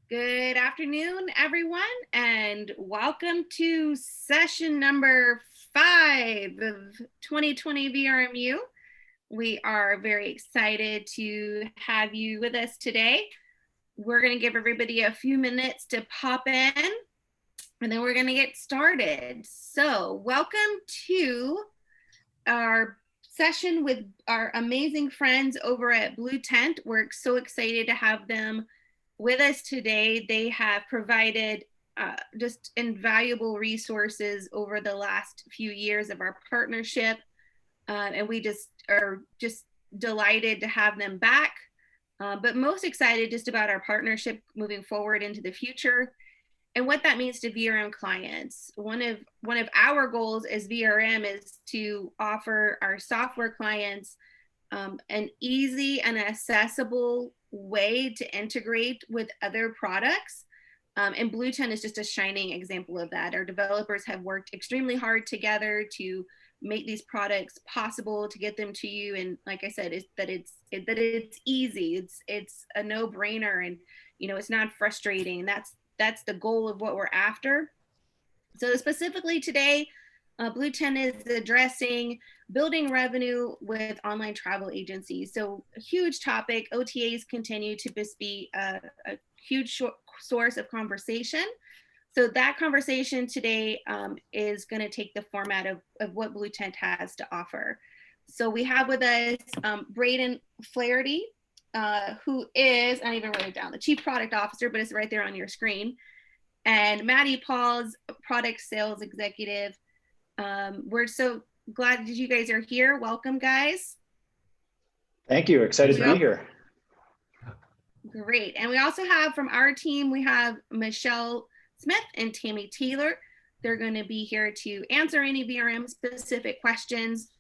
Good afternoon, everyone, and welcome to session number 5 of 2020 VRMU. We are very excited to have you with us today. We're going to give everybody a few minutes to pop in, and then we're going to get started. So, welcome to our session with our amazing friends over at Bluetent. We're so excited to have them with us today. They have provided just invaluable resources over the last few years of our partnership, and we just are just delighted to have them back, but most excited just about our partnership moving forward into the future and what that means to VRM clients. One of our goals as VRM is to offer our software clients an easy and accessible way to integrate with other products. And Bluetent is just a shining example of that. Our developers have worked extremely hard together to make these products possible, to get them to you. And like I said, it's easy. It's a no-brainer, and it's not frustrating. That's the goal of what we're after. So specifically today, Bluetent is addressing building revenue with online travel agencies. So a huge topic. OTAs continue to just be a huge source of conversation. So that conversation today is going to take the format of what Bluetent has to offer. So we have with us Braeden Flaherty, who is, I don't even write it down, the Chief Product Officer, but it's right there on your screen, and Maddie Paul's Product Sales Executive. We're so glad that you guys are here. Welcome, guys. Thank you. Excited to be here. Great. And we also have from our team, we have Michelle Smith and Tammy Taylor. They're going to be here to answer any VRM specific questions.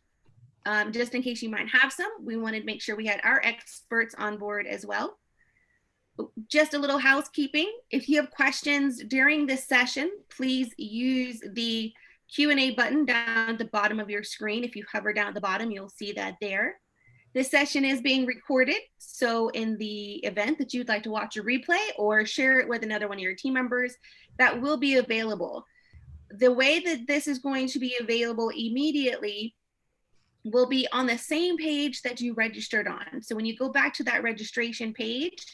Just in case you might have some, we wanted to make sure we had our experts on board as well. Just a little housekeeping. If you have questions during this session, please use the Q&A button down at the bottom of your screen. If you hover down at the bottom, you'll see that there. This session is being recorded, so in the event that you'd like to watch a replay or share it with another one of your team members, that will be available. The way that this is going to be available immediately will be on the same page that you registered on. So when you go back to that registration page,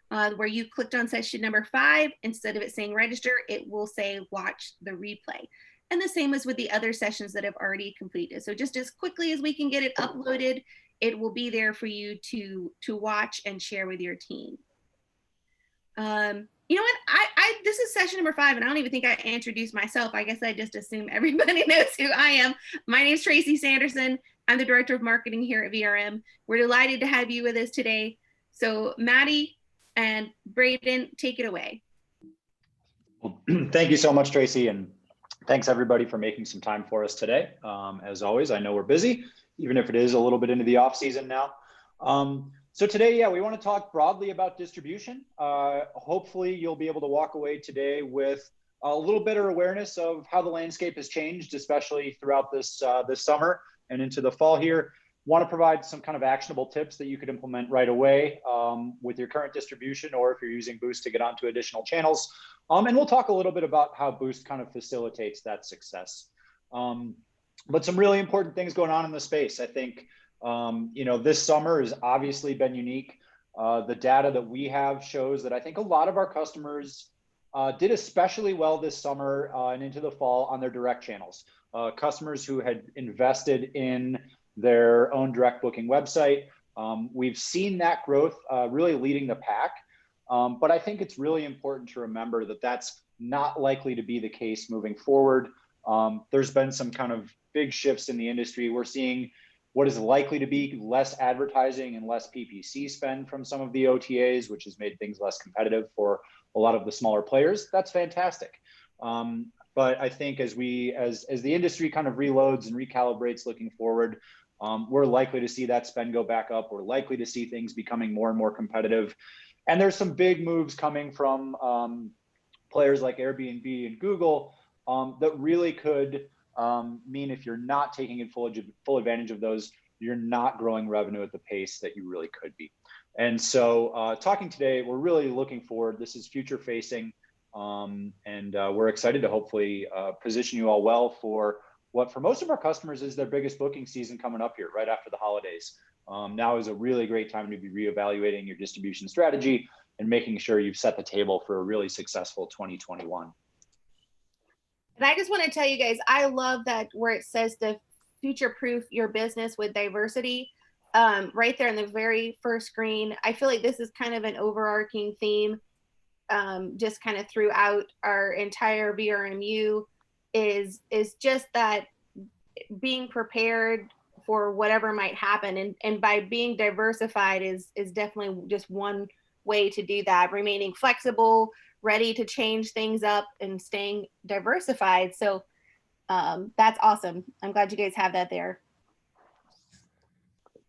where you clicked on session number 5, instead of it saying register, it will say watch the replay. And the same as with the other sessions that have already completed. So just as quickly as we can get it uploaded, it will be there for you to watch and share with your team. You know what? This is session number 5, and I don't even think I introduced myself. I guess I just assume everybody knows who I am. My name is Tracy Sanderson. I'm the Director of Marketing here at VRM. We're delighted to have you with us today. So Maddie and Braeden, take it away. Well, thank you so much, Tracy, and thanks everybody for making some time for us today. As always, I know we're busy, even if it is a little bit into the off season now. So today, we want to talk broadly about distribution. Hopefully you'll be able to walk away today with a little better awareness of how the landscape has changed, especially throughout this summer and into the fall here. Want to provide some kind of actionable tips that you could implement right away with your current distribution, or if you're using Boost to get onto additional channels. And we'll talk a little bit about how Boost kind of facilitates that success. But some really important things going on in the space. I think, this summer has obviously been unique. The data that we have shows that I think a lot of our customers did especially well this summer and into the fall on their direct channels. Customers who had invested in their own direct booking website. We've seen that growth really leading the pack. But I think it's really important to remember that that's not likely to be the case moving forward. There's been some kind of big shifts in the industry. We're seeing what is likely to be less advertising and less PPC spend from some of the OTAs, which has made things less competitive for a lot of the smaller players. That's fantastic. But I think as the industry kind of reloads and recalibrates looking forward, we're likely to see that spend go back up. We're likely to see things becoming more and more competitive. And there's some big moves coming from players like Airbnb and Google that really could mean if you're not taking full advantage of those, you're not growing revenue at the pace that you really could be. And so talking today, we're really looking forward. This is future facing, and we're excited to hopefully position you all well for what for most of our customers is their biggest booking season coming up here right after the holidays. Now is a really great time to be reevaluating your distribution strategy and making sure you've set the table for a really successful 2021. And I just want to tell you guys, I love that where it says to future-proof your business with diversity. Right there in the very first screen. I feel like this is kind of an overarching theme, just kind of throughout our entire VRMU, is just that being prepared for whatever might happen, and by being diversified is definitely just one way to do that. Remaining flexible, ready to change things up, and staying diversified. So that's awesome. I'm glad you guys have that there.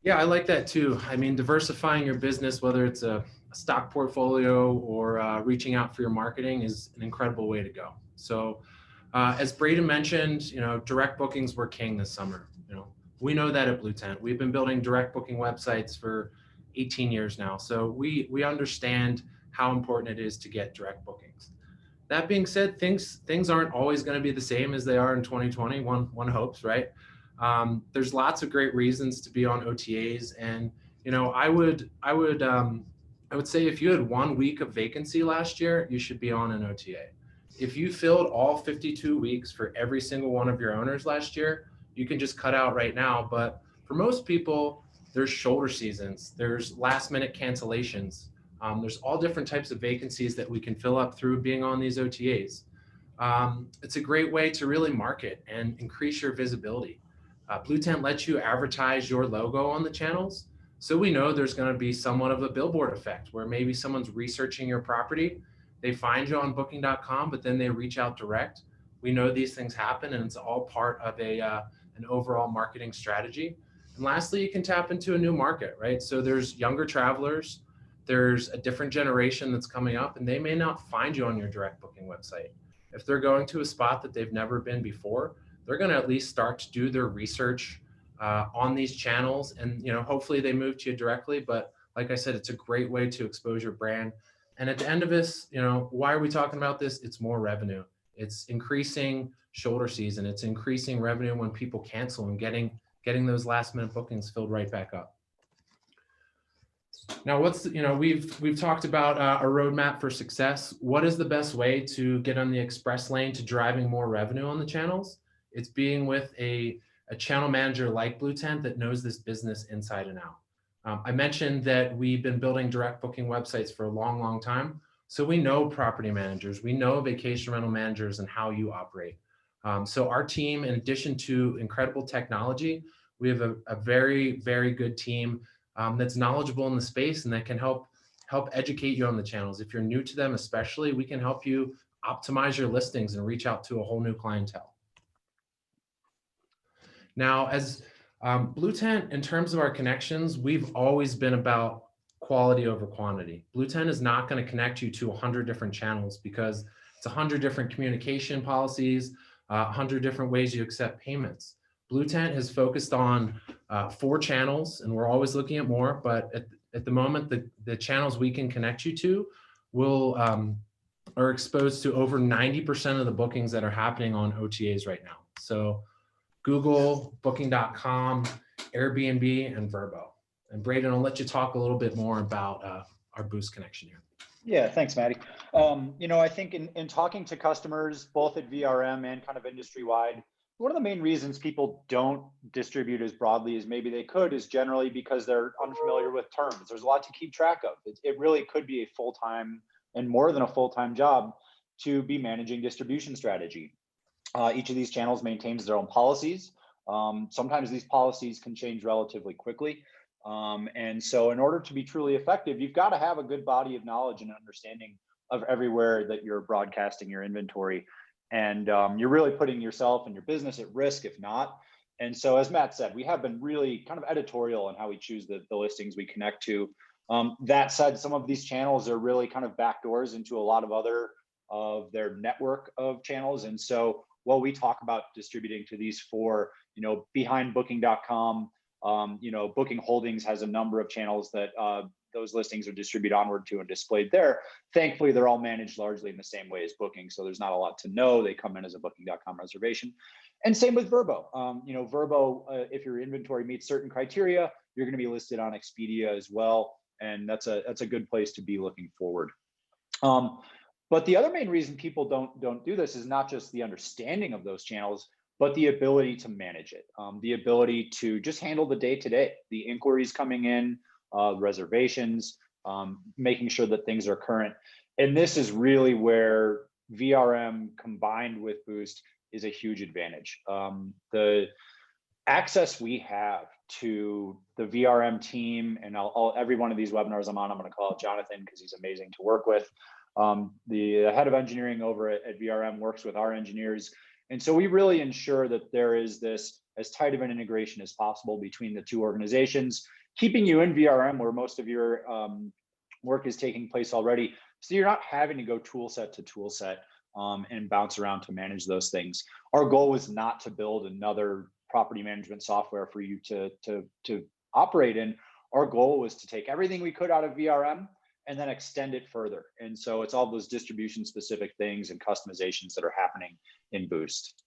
Yeah, I like that too. I mean, diversifying your business, whether it's a stock portfolio or reaching out for your marketing, is an incredible way to go. So, as Braeden mentioned, direct bookings were king this summer. We know that at Bluetent. We've been building direct booking websites for 18 years now. So we understand how important it is to get direct bookings. That being said, things aren't always going to be the same as they are in 2020. One hopes, right? There's lots of great reasons to be on OTAs, and I would say if you had 1 week of vacancy last year, you should be on an OTA. If you filled all 52 weeks for every single one of your owners last year, you can just cut out right now. But for most people, there's shoulder seasons, there's last minute cancellations. There's all different types of vacancies that we can fill up through being on these OTAs. It's a great way to really market and increase your visibility. Bluetent lets you advertise your logo on the channels. So we know there's going to be somewhat of a billboard effect where maybe someone's researching your property. They find you on booking.com, but then they reach out direct. We know these things happen, and it's all part of an overall marketing strategy. And lastly, you can tap into a new market, right? So there's younger travelers, there's a different generation that's coming up, and they may not find you on your direct booking website. If they're going to a spot that they've never been before, they're going to at least start to do their research on these channels, and hopefully they move to you directly. But like I said, it's a great way to expose your brand. And at the end of this, why are we talking about this? It's more revenue. It's increasing shoulder season. It's increasing revenue when people cancel and getting those last minute bookings filled right back up. Now, we've talked about a roadmap for success. What is the best way to get on the express lane to driving more revenue on the channels? It's being with a channel manager like Bluetent that knows this business inside and out. I mentioned that we've been building direct booking websites for a long, long time. So we know property managers, we know vacation rental managers and how you operate. So our team, in addition to incredible technology, we have a very, very good team that's knowledgeable in the space and that can help educate you on the channels. If you're new to them, especially, we can help you optimize your listings and reach out to a whole new clientele. Now, as Bluetent, in terms of our connections, we've always been about quality over quantity. Bluetent is not going to connect you to 100 different channels because it's 100 different communication policies, 100 different ways you accept payments. Bluetent has focused on 4 channels, and we're always looking at more, but at the moment, the channels we can connect you to are exposed to over 90% of the bookings that are happening on OTAs right now. So Google, booking.com, Airbnb, and Verbo. And Braeden, I'll let you talk a little bit more about our Boost connection here. Yeah, thanks, Maddie. I think in talking to customers, both at VRM and kind of industry-wide, one of the main reasons people don't distribute as broadly as maybe they could is generally because they're unfamiliar with terms. There's a lot to keep track of. It really could be a full-time and more than a full-time job to be managing distribution strategy. Each of these channels maintains their own policies. Sometimes these policies can change relatively quickly. And so in order to be truly effective, you've got to have a good body of knowledge and understanding of everywhere that you're broadcasting your inventory. And you're really putting yourself and your business at risk if not. And so as Matt said, we have been really kind of editorial in how we choose the listings we connect to. That said, some of these channels are really kind of backdoors into a lot of other of their network of channels. And so while we talk about distributing to these 4, behind booking.com, Booking Holdings has a number of channels that those listings are distributed onward to and displayed there. Thankfully, they're all managed largely in the same way as Booking, so there's not a lot to know. They come in as a Booking.com reservation. And same with Verbo. Verbo, if your inventory meets certain criteria, you're going to be listed on Expedia as well, and that's a good place to be looking forward. But the other main reason people don't do this is not just the understanding of those channels, but the ability to manage it, the ability to just handle the day-to-day, the inquiries coming in, reservations, making sure that things are current. And this is really where VRM combined with Boost is a huge advantage. The access we have to the VRM team, and every one of these webinars I'm going to call out Jonathan because he's amazing to work with. The head of engineering over at VRM works with our engineers. And so we really ensure that there is this as tight of an integration as possible between the two organizations, keeping you in VRM where most of your work is taking place already. So you're not having to go tool set to tool set and bounce around to manage those things. Our goal was not to build another property management software for you to operate in. Our goal was to take everything we could out of VRM and then extend it further. And so it's all those distribution specific things and customizations that are happening in Boost.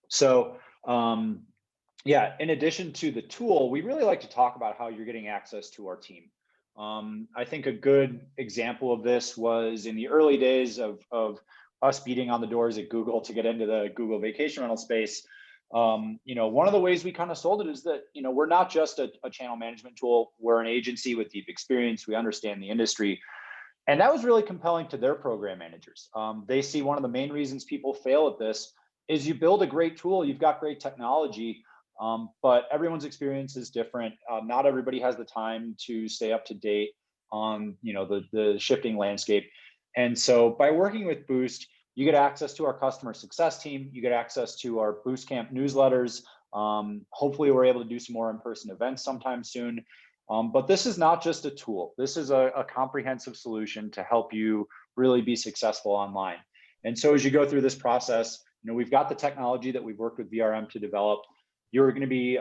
So in addition to the tool, we really like to talk about how you're getting access to our team. I think a good example of this was in the early days of us beating on the doors at Google to get into the Google vacation rental space. One of the ways we kind of sold it is that, we're not just a channel management tool. We're an agency with deep experience. We understand the industry. And that was really compelling to their program managers. They see one of the main reasons people fail at this is you build a great tool, you've got great technology, but everyone's experience is different. Not everybody has the time to stay up to date on, the shifting landscape. And so by working with Boost, you get access to our customer success team. You get access to our Boost Camp newsletters. Hopefully we're able to do some more in-person events sometime soon. But this is not just a tool. This is a comprehensive solution to help you really be successful online. And so as you go through this process, we've got the technology that we've worked with VRM to develop. You're going to be,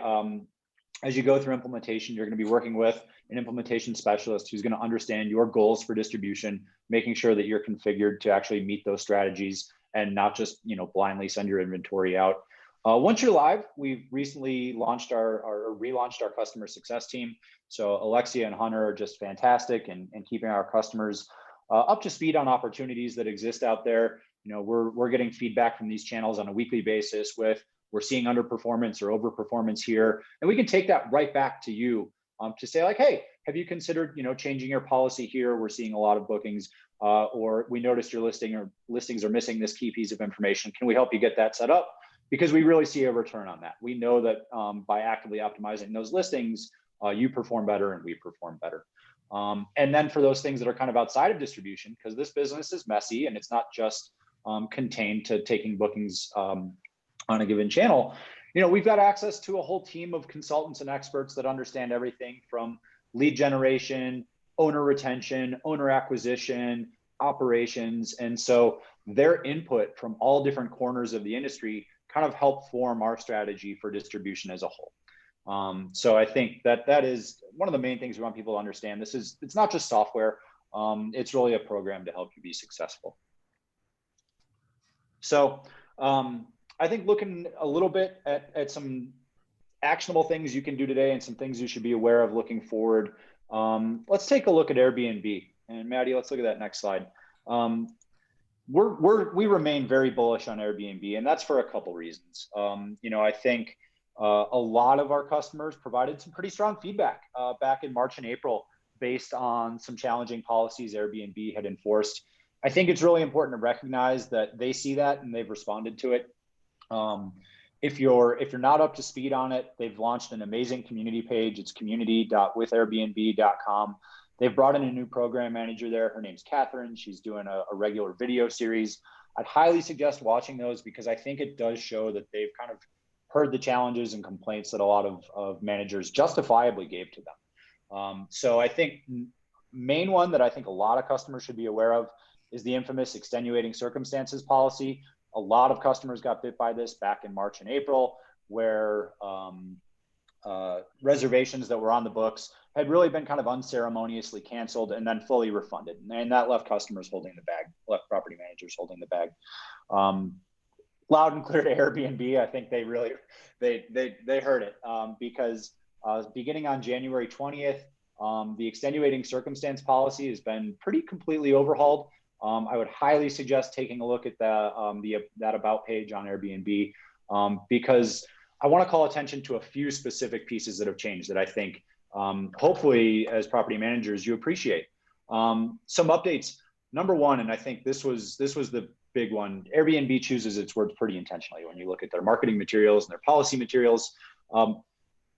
as you go through implementation, you're going to be working with an implementation specialist who's going to understand your goals for distribution, making sure that you're configured to actually meet those strategies and not just, blindly send your inventory out. Once you're live, we've recently relaunched our customer success team. So Alexia and Hunter are just fantastic and keeping our customers up to speed on opportunities that exist out there. We're getting feedback from these channels on a weekly basis with, we're seeing underperformance or overperformance here. And we can take that right back to you to say like, hey, have you considered, changing your policy here? We're seeing a lot of bookings, or we noticed your listings are missing this key piece of information. Can we help you get that set up? Because we really see a return on that. We know that by actively optimizing those listings, you perform better and we perform better. And then for those things that are kind of outside of distribution, because this business is messy and it's not just contained to taking bookings on a given channel, we've got access to a whole team of consultants and experts that understand everything from lead generation, owner retention, owner acquisition, operations. And so their input from all different corners of the industry kind of help form our strategy for distribution as a whole. So I think that is one of the main things we want people to understand. It's not just software. It's really a program to help you be successful. So I think looking a little bit at some actionable things you can do today and some things you should be aware of looking forward. Let's take a look at Airbnb. And Maddie, let's look at that next slide. We remain very bullish on Airbnb, and that's for a couple reasons. I think a lot of our customers provided some pretty strong feedback back in March and April based on some challenging policies Airbnb had enforced. I think it's really important to recognize that they see that and they've responded to it. If you're not up to speed on it, they've launched an amazing community page. It's community.withairbnb.com. They've brought in a new program manager there. Her name's Catherine. She's doing a regular video series. I'd highly suggest watching those because I think it does show that they've kind of heard the challenges and complaints that a lot of managers justifiably gave to them. So I think main one that I think a lot of customers should be aware of is the infamous extenuating circumstances policy. A lot of customers got bit by this back in March and April, where reservations that were on the books had really been kind of unceremoniously canceled and then fully refunded. And that left customers holding the bag, left property managers holding the bag. Loud and clear to Airbnb, I think they really, they heard it because beginning on January 20th, the extenuating circumstance policy has been pretty completely overhauled. I would highly suggest taking a look at that about page on Airbnb because I want to call attention to a few specific pieces that have changed that I think hopefully as property managers you appreciate. Some updates. Number one, and I think this was the big one, Airbnb chooses its words pretty intentionally when you look at their marketing materials and their policy materials.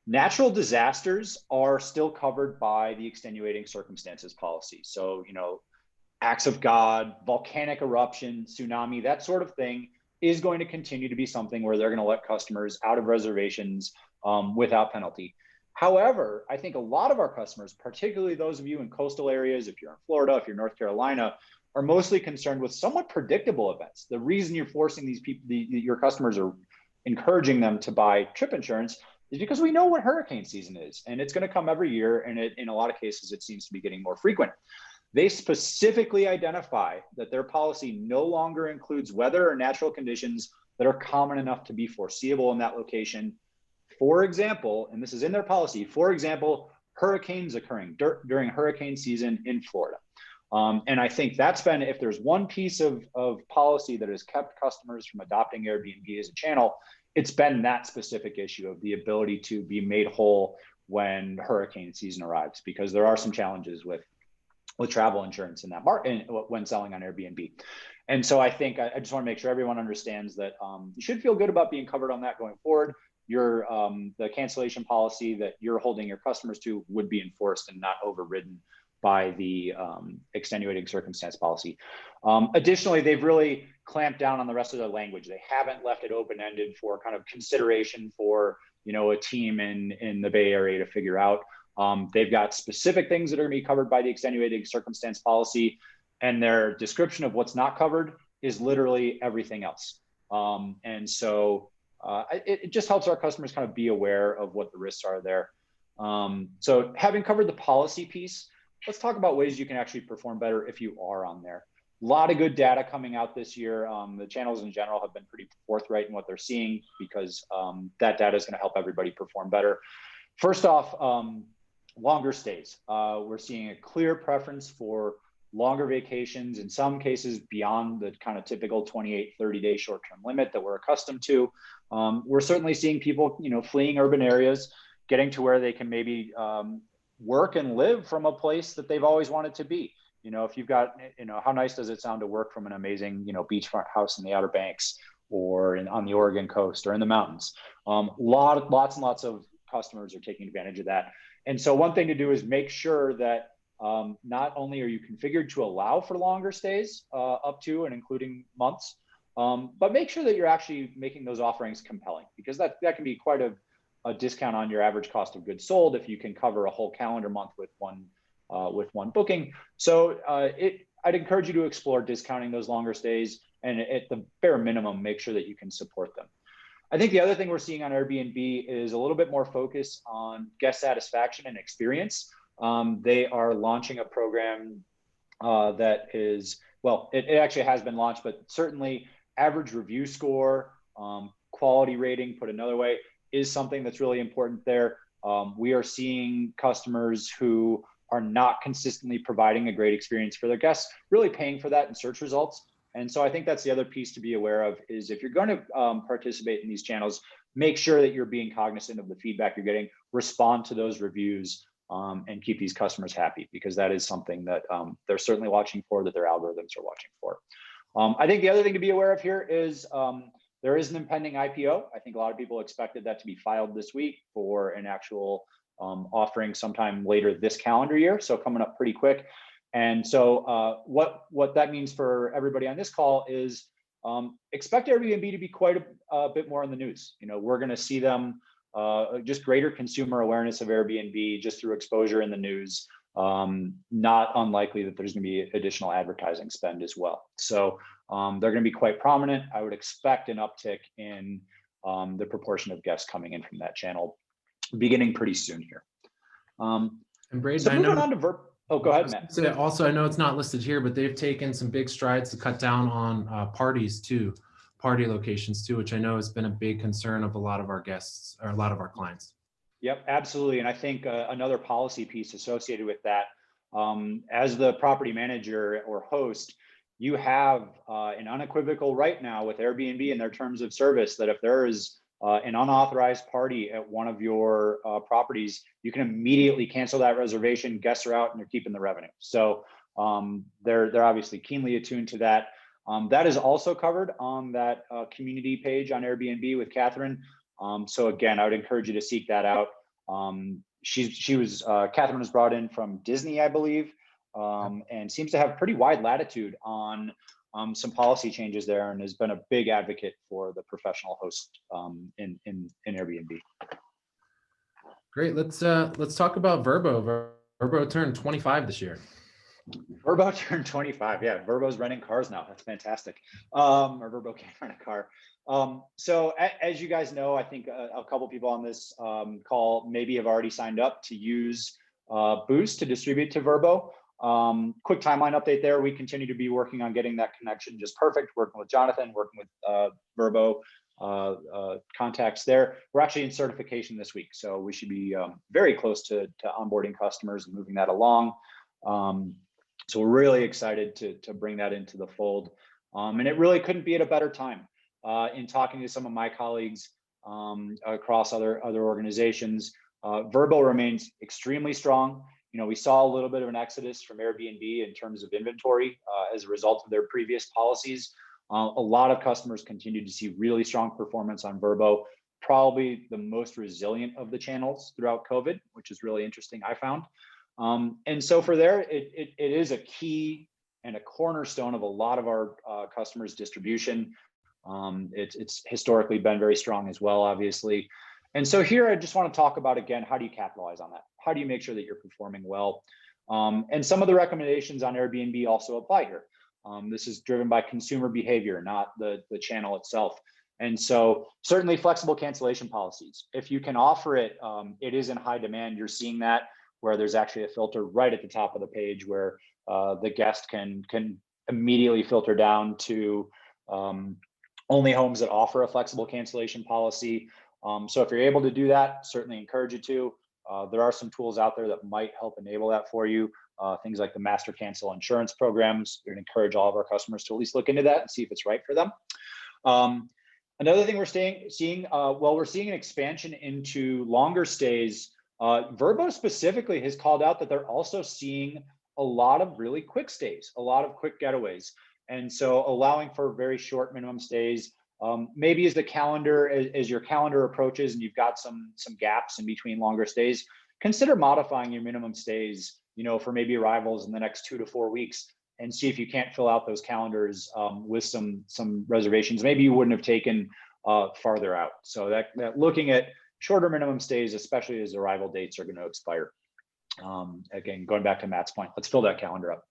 Natural disasters are still covered by the extenuating circumstances policy. So, acts of God, volcanic eruption, tsunami, that sort of thing is going to continue to be something where they're going to let customers out of reservations without penalty. However, I think a lot of our customers, particularly those of you in coastal areas, if you're in Florida, if you're North Carolina, are mostly concerned with somewhat predictable events. The reason you're forcing these people, your customers are encouraging them to buy trip insurance is because we know what hurricane season is, and it's going to come every year, and in a lot of cases, it seems to be getting more frequent. They specifically identify that their policy no longer includes weather or natural conditions that are common enough to be foreseeable in that location. For example, and this is in their policy, for example, hurricanes occurring during hurricane season in Florida. And I think that's been, if there's one piece of policy that has kept customers from adopting Airbnb as a channel, it's been that specific issue of the ability to be made whole when hurricane season arrives, because there are some challenges with travel insurance in that market when selling on Airbnb. And so I think I just want to make sure everyone understands that you should feel good about being covered on that going forward. The cancellation policy that you're holding your customers to would be enforced and not overridden by the extenuating circumstance policy. Additionally, they've really clamped down on the rest of the language. They haven't left it open-ended for kind of consideration for a team in the Bay Area to figure out. They've got specific things that are going to be covered by the extenuating circumstance policy, and their description of what's not covered is literally everything else. And so it just helps our customers kind of be aware of what the risks are there. So having covered the policy piece, let's talk about ways you can actually perform better if you are on there. A lot of good data coming out this year. The channels in general have been pretty forthright in what they're seeing because that data is going to help everybody perform better. First off, longer stays. We're seeing a clear preference for longer vacations, in some cases beyond the kind of typical 28, 30-day short-term limit that we're accustomed to. We're certainly seeing people, fleeing urban areas, getting to where they can maybe work and live from a place that they've always wanted to be. If you've got, how nice does it sound to work from an amazing, beachfront house in the Outer Banks or on the Oregon coast or in the mountains? Lots and lots of customers are taking advantage of that. And so one thing to do is make sure that not only are you configured to allow for longer stays up to and including months, but make sure that you're actually making those offerings compelling, because that can be quite a discount on your average cost of goods sold if you can cover a whole calendar month with one booking. So I'd encourage you to explore discounting those longer stays, and at the bare minimum, make sure that you can support them. I think the other thing we're seeing on Airbnb is a little bit more focus on guest satisfaction and experience. They are launching a program that is, well, it actually has been launched, but certainly average review score, quality rating, put another way, is something that's really important there. We are seeing customers who are not consistently providing a great experience for their guests, really paying for that in search results. And so I think that's the other piece to be aware of, is if you're going to participate in these channels, make sure that you're being cognizant of the feedback you're getting, respond to those reviews, and keep these customers happy, because that is something that they're certainly watching for, that their algorithms are watching for. I think the other thing to be aware of here is there is an impending IPO. I think a lot of people expected that to be filed this week for an actual offering sometime later this calendar year. So coming up pretty quick. And so what that means for everybody on this call is expect Airbnb to be quite a bit more in the news. We're going to see them just greater consumer awareness of Airbnb just through exposure in the news. Not unlikely that there's going to be additional advertising spend as well. So they're going to be quite prominent. I would expect an uptick in the proportion of guests coming in from that channel. beginning pretty soon here. And Braeden, So moving on to Verbo. Oh, go ahead, Matt. Also, I know it's not listed here, but they've taken some big strides to cut down on parties too, party locations too, which I know has been a big concern of a lot of our guests or a lot of our clients. Yep, absolutely. And I think another policy piece associated with that, as the property manager or host, you have an unequivocal right now with Airbnb and their terms of service that if there is an unauthorized party at one of your properties, you can immediately cancel that reservation, guests are out, and you're keeping the revenue. So they're obviously keenly attuned to that. That is also covered on that community page on Airbnb with Catherine. So again, I would encourage you to seek that out. Catherine was brought in from Disney, I believe, and seems to have pretty wide latitude on some policy changes there, and has been a big advocate for the professional host in Airbnb. Great. Let's talk about Verbo. Verbo turned 25 this year. Verbo turned 25. Yeah, Verbo's renting cars now. That's fantastic. Or Verbo can't rent a car. So as you guys know, I think a couple people on this call maybe have already signed up to use Boost to distribute to Verbo. Quick timeline update there. We continue to be working on getting that connection just perfect, working with Jonathan, working with Verbo contacts there. We're actually in certification this week, so we should be very close to onboarding customers and moving that along. So we're really excited to bring that into the fold. And it really couldn't be at a better time. In talking to some of my colleagues across other organizations, Verbo remains extremely strong. You know, we saw a little bit of an exodus from Airbnb in terms of inventory as a result of their previous policies. A lot of customers continue to see really strong performance on Verbo, probably the most resilient of the channels throughout COVID, which is really interesting, I found. And so for there, it is a key and a cornerstone of a lot of our customers' distribution. It's historically been very strong as well, obviously. And so here, I just want to talk about, again, how do you capitalize on that? How do you make sure that you're performing well? And some of the recommendations on Airbnb also apply here. This is driven by consumer behavior, not the channel itself. And so certainly flexible cancellation policies. If you can offer it, it is in high demand. You're seeing that where there's actually a filter right at the top of the page where the guest can immediately filter down to only homes that offer a flexible cancellation policy. So if you're able to do that, certainly encourage you to. There are some tools out there that might help enable that for you. Things like the master cancel insurance programs. We'd encourage all of our customers to at least look into that and see if it's right for them. Another thing we're seeing an expansion into longer stays. Verbo specifically has called out that they're also seeing a lot of really quick stays, a lot of quick getaways. And so allowing for very short minimum stays, maybe as your calendar approaches and you've got some gaps in between longer stays, consider modifying your minimum stays, for maybe arrivals in the next 2 to 4 weeks, and see if you can't fill out those calendars with some reservations maybe you wouldn't have taken farther out. So that looking at shorter minimum stays, especially as arrival dates are going to expire. Again, going back to Matt's point, let's fill that calendar up.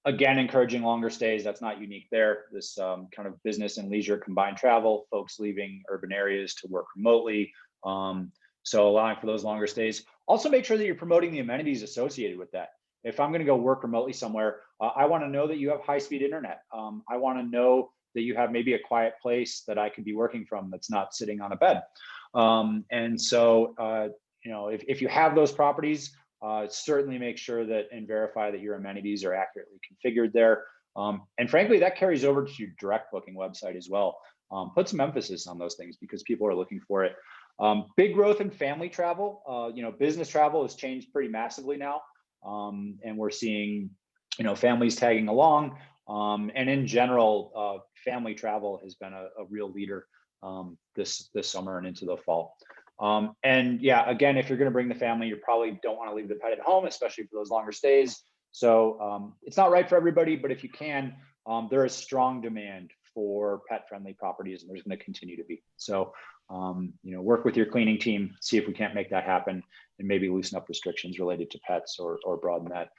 Again, encouraging longer stays. That's not unique there. This kind of business and leisure combined travel, folks leaving urban areas to work remotely. So allowing for those longer stays. Also make sure that you're promoting the amenities associated with that. If I'm going to go work remotely somewhere, I want to know that you have high-speed internet. I want to know that you have maybe a quiet place that I could be working from that's not sitting on a bed. And so, if you have those properties, certainly make sure that and verify that your amenities are accurately configured there. And frankly, that carries over to your direct booking website as well. Put some emphasis on those things because people are looking for it. Big growth in family travel. Business travel has changed pretty massively now. And we're seeing, families tagging along. And in general, family travel has been a real leader this summer and into the fall. And yeah, again, if you're going to bring the family, you probably don't want to leave the pet at home, especially for those longer stays. So it's not right for everybody, but if you can, there is strong demand for pet-friendly properties, and there's going to continue to be. So, work with your cleaning team, see if we can't make that happen, and maybe loosen up restrictions related to pets or broaden that.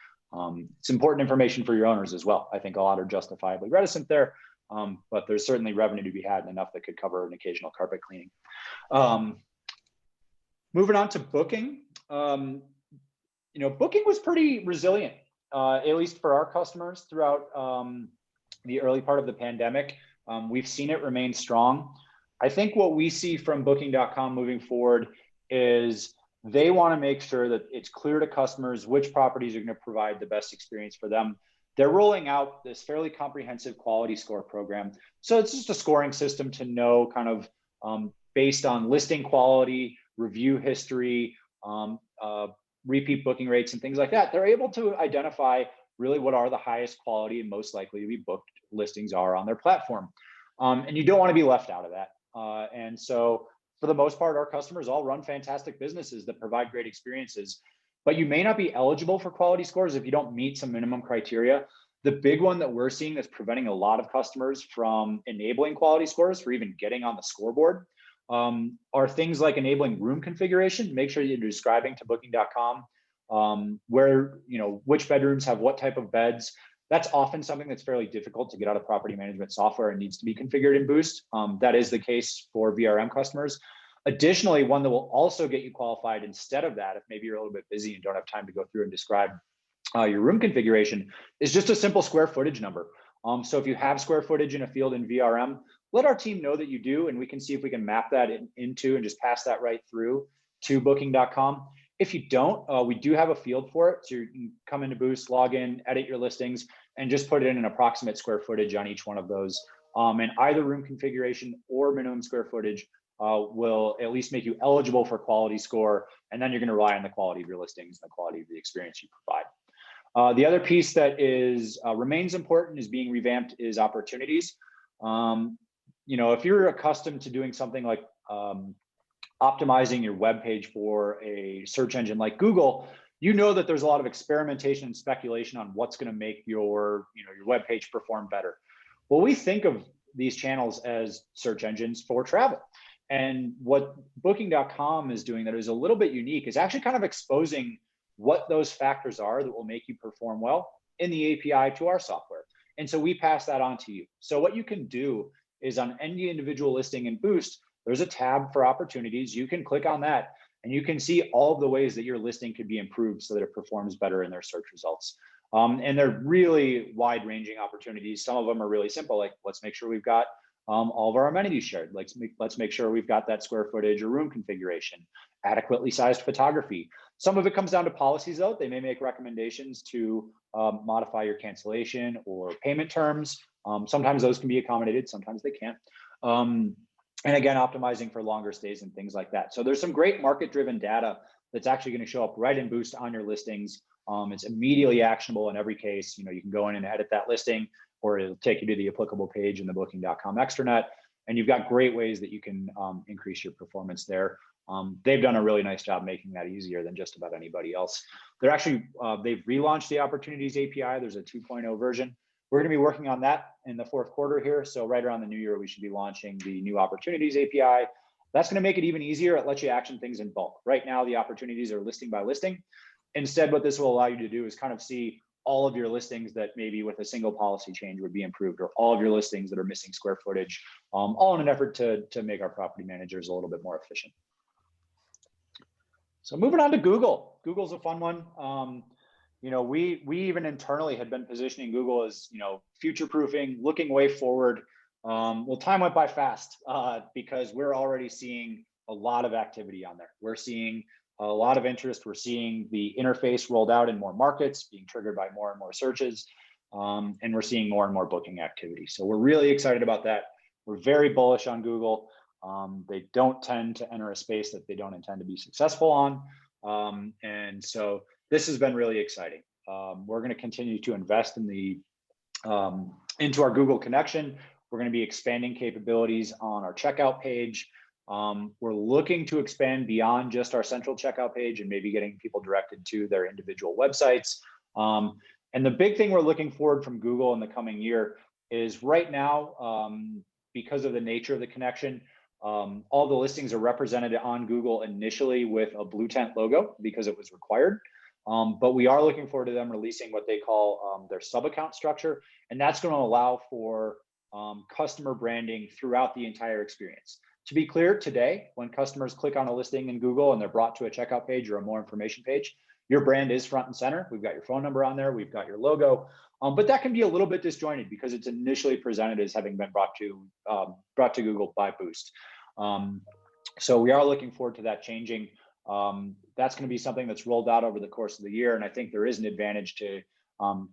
It's important information for your owners as well. I think a lot are justifiably reticent there, but there's certainly revenue to be had and enough that could cover an occasional carpet cleaning. Moving on to booking, booking was pretty resilient, at least for our customers throughout the early part of the pandemic. We've seen it remain strong. I think what we see from Booking.com moving forward is they want to make sure that it's clear to customers which properties are going to provide the best experience for them. They're rolling out this fairly comprehensive quality score program. So it's just a scoring system to know kind of based on listing quality, review history, repeat booking rates and things like that. They're able to identify really what are the highest quality and most likely to be booked listings are on their platform. And you don't want to be left out of that. And so for the most part, our customers all run fantastic businesses that provide great experiences, but you may not be eligible for quality scores if you don't meet some minimum criteria. The big one that we're seeing that's preventing a lot of customers from enabling quality scores for even getting on the scoreboard are things like enabling room configuration. Make sure you're describing to Booking.com where, which bedrooms have what type of beds. That's often something that's fairly difficult to get out of property management software and needs to be configured in Boost. That is the case for VRM customers. Additionally, one that will also get you qualified instead of that, if maybe you're a little bit busy and don't have time to go through and describe your room configuration, is just a simple square footage number. So if you have square footage in a field in VRM, let our team know that you do, and we can see if we can map that into and just pass that right through to Booking.com. If you don't, we do have a field for it. So you can come into Boost, log in, edit your listings, and just put in an approximate square footage on each one of those. And either room configuration or minimum square footage will at least make you eligible for quality score. And then you're going to rely on the quality of your listings and the quality of the experience you provide. The other piece that is remains important is being revamped is opportunities. If you're accustomed to doing something like optimizing your web page for a search engine like Google, you know that there's a lot of experimentation and speculation on what's going to make your web page perform better. Well, we think of these channels as search engines for travel. And what Booking.com is doing that is a little bit unique is actually kind of exposing what those factors are that will make you perform well in the API to our software. And so we pass that on to you. So what you can do is on any individual listing in Boost, there's a tab for opportunities. You can click on that and you can see all of the ways that your listing could be improved so that it performs better in their search results. And they're really wide ranging opportunities. Some of them are really simple, like let's make sure we've got all of our amenities shared. Let's make sure we've got that square footage or room configuration, adequately sized photography. Some of it comes down to policies though. They may make recommendations to modify your cancellation or payment terms. Sometimes those can be accommodated, sometimes they can't. And again, optimizing for longer stays and things like that. So there's some great market-driven data that's actually going to show up right in Boost on your listings. It's immediately actionable in every case. You can go in and edit that listing, or it'll take you to the applicable page in the Booking.com extranet. And you've got great ways that you can increase your performance there. They've done a really nice job making that easier than just about anybody else. They're actually, they've relaunched the Opportunities API. There's a 2.0 version. We're going to be working on that in the fourth quarter here. So right around the new year, we should be launching the new Opportunities API. That's going to make it even easier. It lets you action things in bulk. Right now, the opportunities are listing by listing. Instead, what this will allow you to do is kind of see all of your listings that maybe with a single policy change would be improved, or all of your listings that are missing square footage, all in an effort to make our property managers a little bit more efficient. So moving on to Google. Google's a fun one. We even internally had been positioning Google as, future-proofing, looking way forward. Well, time went by fast because we're already seeing a lot of activity on there. We're seeing a lot of interest. We're seeing the interface rolled out in more markets, being triggered by more and more searches, and we're seeing more and more booking activity. So we're really excited about that. We're very bullish on Google. They don't tend to enter a space that they don't intend to be successful on. And so this has been really exciting. We're going to continue to invest in into our Google connection. We're going to be expanding capabilities on our checkout page. We're looking to expand beyond just our central checkout page and maybe getting people directed to their individual websites. And the big thing we're looking forward from Google in the coming year is right now, because of the nature of the connection, all the listings are represented on Google initially with a Bluetent logo because it was required. But we are looking forward to them releasing what they call their sub-account structure. And that's going to allow for customer branding throughout the entire experience. To be clear, today, when customers click on a listing in Google and they're brought to a checkout page or a more information page, your brand is front and center. We've got your phone number on there. We've got your logo, but that can be a little bit disjointed because it's initially presented as having been brought to Google by Boost. So we are looking forward to that changing. That's going to be something that's rolled out over the course of the year, and I think there is an advantage to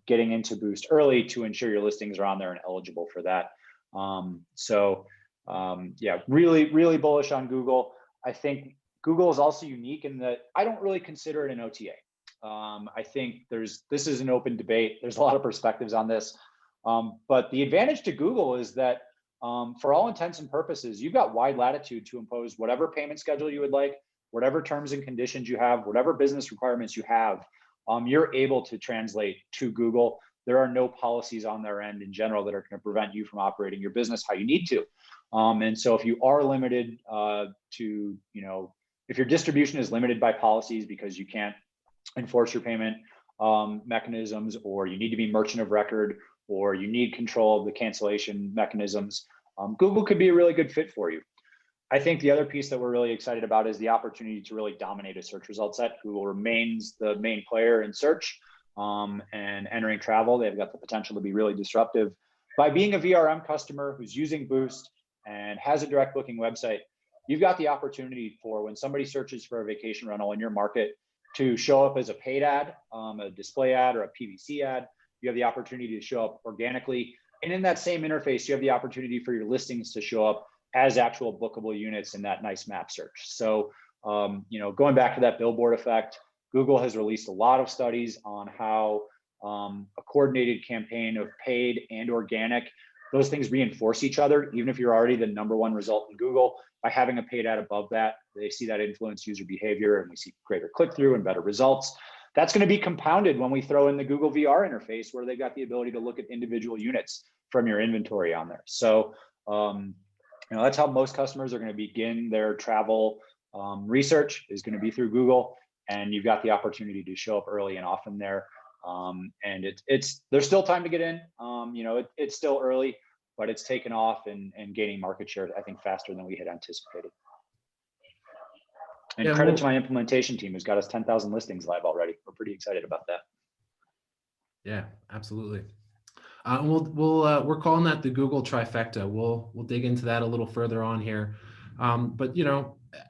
getting into Boost early to ensure your listings are on there and eligible for that. Yeah, really bullish on Google. I think Google is also unique in that I don't really consider it an OTA. I think this is an open debate. There's a lot of perspectives on this. But the advantage to Google is that for all intents and purposes, you've got wide latitude to impose whatever payment schedule you would like, whatever terms and conditions you have, whatever business requirements you have, you're able to translate to Google. There are no policies on their end in general that are going to prevent you from operating your business how you need to. And so if you are limited to, if your distribution is limited by policies because you can't enforce your payment mechanisms, or you need to be merchant of record, or you need control of the cancellation mechanisms, Google could be a really good fit for you. I think the other piece that we're really excited about is the opportunity to really dominate a search result set. Google remains the main player in search, and entering travel. They've got the potential to be really disruptive. By being a VRM customer who's using Boost and has a direct booking website, you've got the opportunity for when somebody searches for a vacation rental in your market to show up as a paid ad, a display ad, or a PVC ad. You have the opportunity to show up organically. And in that same interface, you have the opportunity for your listings to show up as actual bookable units in that nice map search. So, going back to that billboard effect, Google has released a lot of studies on how a coordinated campaign of paid and organic, those things reinforce each other. Even if you're already the #1 result in Google, by having a paid ad above that, they see that influence user behavior, and we see greater click-through and better results. That's going to be compounded when we throw in the Google VR interface, where they've got the ability to look at individual units from your inventory on there. So, that's how most customers are going to begin their travel research, is going to be through Google, and you've got the opportunity to show up early and often there. And there's still time to get in. It's still early, but it's taken off and gaining market share, I think, faster than we had anticipated. And credit to my implementation team, who's got us 10,000 listings live already. We're pretty excited about that. Yeah, absolutely. We're calling that the Google trifecta. We'll dig into that a little further on here. But